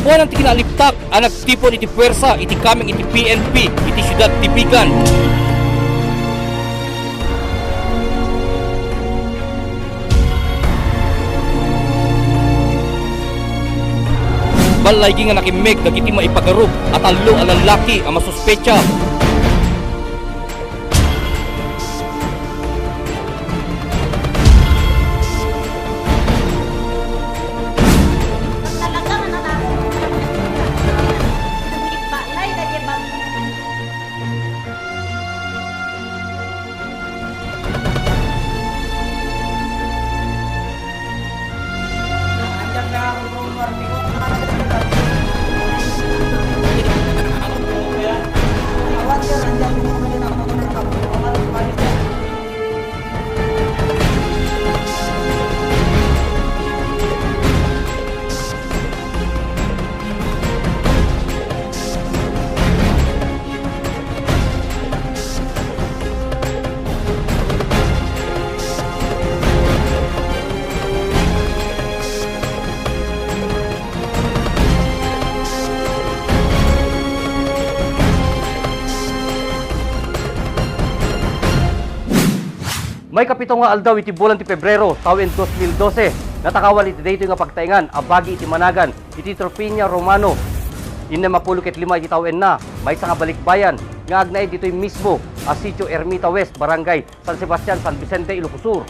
Kapuan ang tikinaliptak, ang nagtipon iti puwersa, iti kaming iti PNP, iti syudad Tibigan. Balay nga nakimig, dagiti maipagarup, at alo ang lalaki ang masuspecha. May kapito nga aldaw iti bulan ti Pebrero, tawen 2012. Natakawan iti daytoy nga pagtaingan, abagi iti managan, iti Tropiña Romano. Inna mapulukit lima iti tawen na, may sa nga balikbayan, nga agnay dito'y mismo, Sitio Ermita West, Barangay San Sebastian, San Vicente, Ilocos Sur.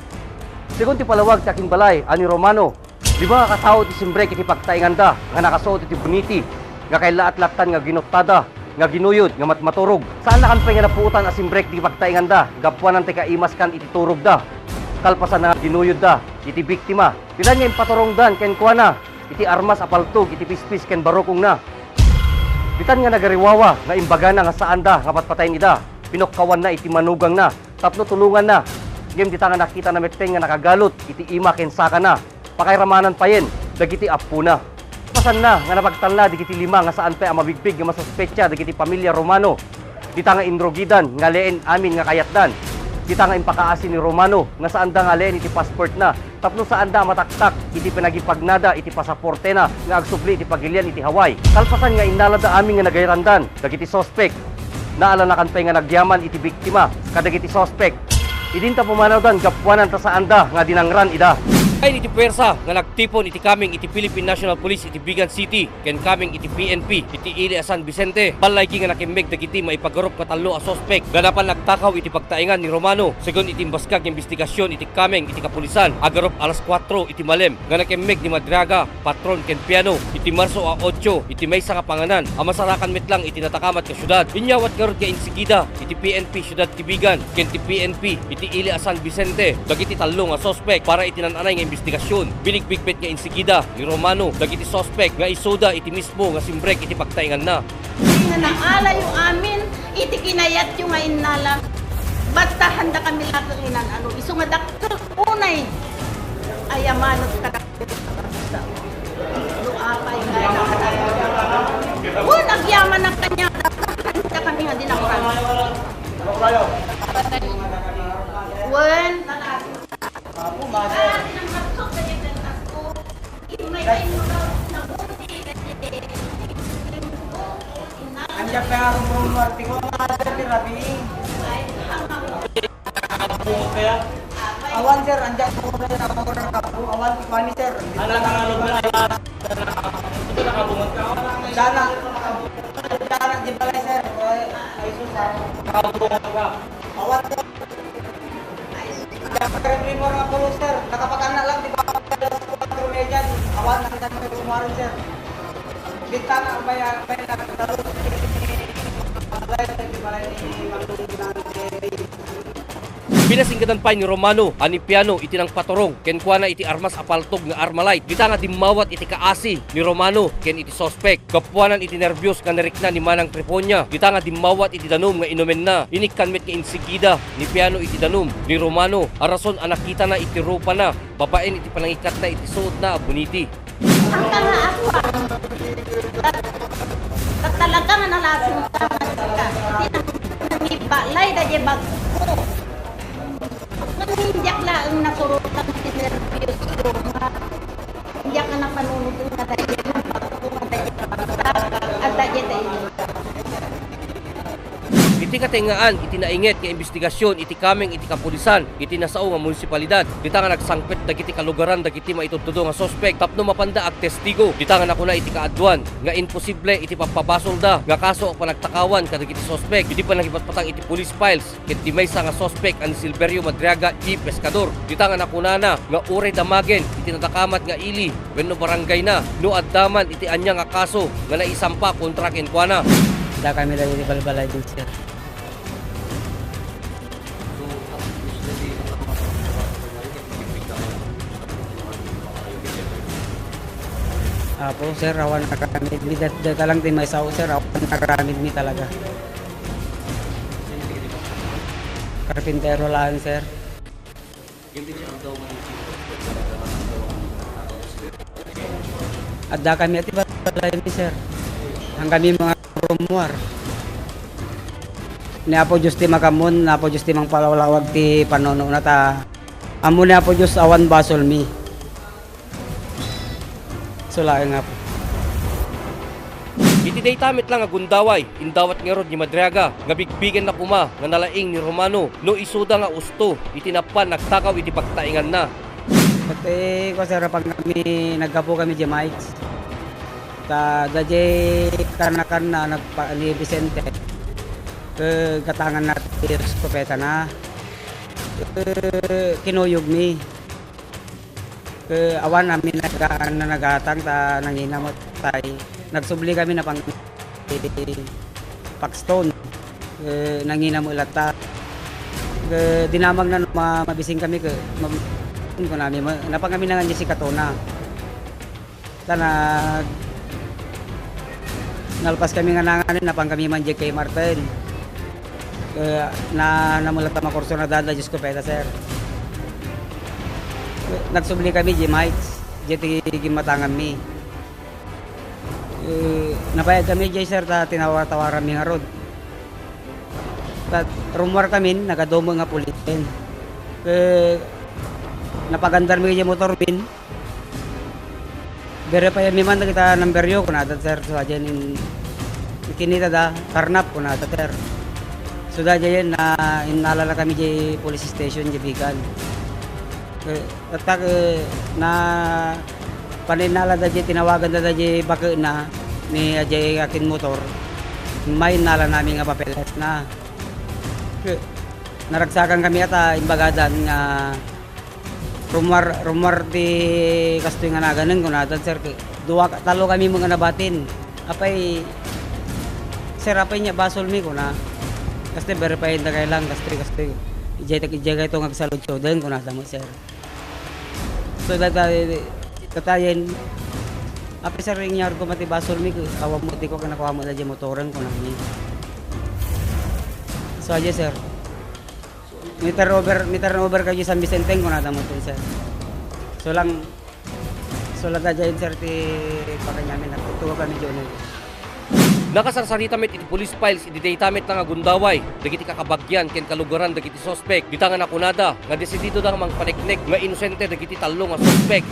Sigun ti palawag ti aking balay, ani Romano, di ba katao ti simbrek iti pagtaingan da, nga nakasuot iti buniti, nga kay laat-latan nga ginoktada, nga ginuyod, nga matmaturog. Saan na kan pa nga napuutan asim break di pagtaingan da, gapuanan ti kaimas kan iti turog da. Kalpasan na ginuyod da, iti biktima. Pilan nga impaturong dan, ken kuana, iti armas apaltog, iti pispis ken barokong na. Bitan nga nagariwawa, nga imbaga na nga saan da, nga patpatay nida. Pinokkawan na, iti manugang na, tapno tulungan na. Ngem di nga nakita na meteng nga nakagalot, iti ima ken saka na. Pakairamanan pa yen, dagiti apu na. Pasan na nga napagtanla digiti lima nga saan pa ang mabigbig nga masuspetsa digiti pamilya Romano. Dita nga indrogidan nga leen amin nga kayatdan. Dita nga impakaasi ni Romano nga saan da nga leen iti passport na. Tapno saan da mataktak iti pinagipagnada iti pasaporte na nga agsubli iti pagilian iti Hawaii. Kalpasan nga inalada amin nga nagayrandan dagiti sospek. Naalanakan pa nga nagyaman iti biktima kadagiti sospek. Idinta pumanawdan gapuanan ta saan da nga dinangran ida. Ay iti puwersa nga nagtipon iti kaming iti Philippine National Police iti Bigan City ken kaming iti PNP iti Ilia San Vicente. Balay nga nakimig dagiti maipagarup katalo a sospek. Ganapan nagtakaw iti pagtaingan ni Romano. Segun iti imbaskag investigasyon iti kaming iti kapulisan agarup alas 4 iti malem. Nga nakimig ni Madraga, Patron ken Piano iti Marso a 8 iti maysa nga panganan. Amasarakan metlang iti natakamat ka syudad. Inyawat karod ka insigida iti PNP syudad Tibigan ken iti PNP iti Ilia San Vicente. Dagiti talo nga sospek para iti nananay nga investigasyon. Binigbigpit nga insigida ni Romano dagiti sospek nga isoda iti mismo nga simbrek iti pagtaingan na. Nga nangala yung amin, iti kinayat yung nga inala. Basta handa kami lahat inan iso nga dakto unay. Ayamanot ka dakto. Luapay nga. Nagyaman ng kanya. Handa kami nga dinakuran. Wen. Andiyan pa ako mga marti ko mga sir rabing. Awan sir, andiyan po na ako ng kapo. Awan ti kwani sir. Ano nangalog na ito nakabungot ka? Sana di balay sir. Ay susa. Nakabungot ka. Awan sir. Kaya mo mga pulo sir. Nakapagana lang di ba? Median, awan na kita mag-umarin sir. Bintana ang bayan na katalo. Pinasinggatan pa ni Romano, ani Piano iti nang paturong, ken kuana iti armas apaltog nga armalite. Dita nga dimawat iti kaasi ni Romano, ken iti sospek. Kapuanan iti nervyos nga narikna ni Manang Triponia. Dita nga dimawat iti danom nga inumen na. Inikkanmet nga insigida ni Piano iti danom ni Romano. Arason anakita na iti rupa na, babaen iti panangikat na iti suot na abuniti. Ang nga ako talaga nga nalasing ka nangibalay da je bag ko. Nangindiak laang nasurutan si nervyos ko nga. Indiak nga napanunod nga da je bag ko nga da je tayo. Iti katingaan, iti nainget nga investigasyon, iti kameng, iti kapulisan, iti nasao nga munisipalidad. Dita nga nagsangpet dagiti kalugaran, dagiti maitutudo nga sospek, tapno mapanda ag testigo. Dita nga nakuna iti kaadwan, nga imposible iti papabasol da, nga kaso o panagtakawan kadagiti sospek. Iti pa nagipatpatang iti police files, ket di maysa nga sospek ang Silverio Madriaga y Pescador. Dita nga nakunana, nga uray damagen, iti natakamat nga ili, wenno barangay na, no addaman iti anya nga kaso, nga naisampa kontra kenkwana. Da kami lagi di balbalay din, sir. Apo, sir, awan nakaramid mi. Data lang din may sao, sir, awan nakaramid mi talaga. Karpintero lang, sir. Adda kami ati balay mi, sir. Ang kami mga rumuar. Ni apo Diyos ti makamon, na apo Diyos ti mang palawlawag ti panono na ta. Amo ni apo Diyos awan basol mi. Sulaing nga po. Iti day tamit lang nga gundaway, indawat nga rod ni Madriaga, nga bigbigan na puma, nga nalaing ni Romano, no isuda nga usto, iti napan nagtakaw iti pagtaingan na. Pati ko sir, pag kami nagkapo kami di Mikes, dadya kanakan na nagpa ni Vicente, katangan natin kopeta na, kinuyog mi. Awan namin nagatang ta nanginamot tay. Nagsubli kami na pang Pakstone. Nanginamot ulat ta. Dinamag na mabising kami ko namin napang kami nangan si Katona. Sana nalpas kami nga nanganin napang kami man kay Martin. Na namulat ta makurso na dada Diyos ko peta sir. Nagsubli kami di Mikes, di gimatangan mi. Napayag kami di sir ta tinawar-tawaran mi nga rod. Rumor kami nagadomo nga pulitin. Napagandar mi di motor min. Verify mi man kita number yo kun ada sir so aja in kinita da karnap kun ada sir. Sudah aja na inalala kami di police station di Bigan. Tatak na paninala da di tinawagan da di baka na ni ajay akin motor may nala namin nga papeles na naragsakan kami ata imbagadan nga rumor di kastoy nga naganon kun atan sir talo kami mga nabatin apay sir apay nya basol mi kun na kasi verify da kay lang kastoy ijay ito nga salud so den kun ata mo sir. So tatayin api sir ring yar ko mati basol mi awa mo ti ko kanakuha mo da di motoran ko nami. So aja sir. Meter over kayo San Vicente ko nada mo sir. So lang sulat aja sir ti pakanyamin natutuwa kami diyon. Nakasarsarita met iti police files iti daytamit nga gundaway dagiti kakabagyan ken kalugaran dagiti sospek dita nga nakunada nga desidido da nga mangpaneknek nga inosente dagiti tallo nga sospek.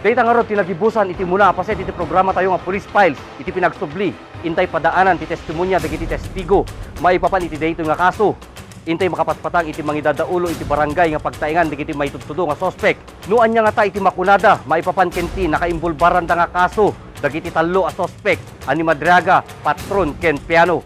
Dayta nga rod tinagibusan iti muna paset iti programa tayo nga police files iti pinagsubli intay padaanan ti testimonya dagiti testigo maipapan iti dayto nga kaso intay makapatpatang iti mangidadaulo iti barangay nga pagtaingan dagiti maitutudo nga sospek. Nuan nya nga ta iti makunada maipapan kenti nakaimbulbaran da nga kaso dagiti tallo a sospek ani Madriaga, Patron ken Piano.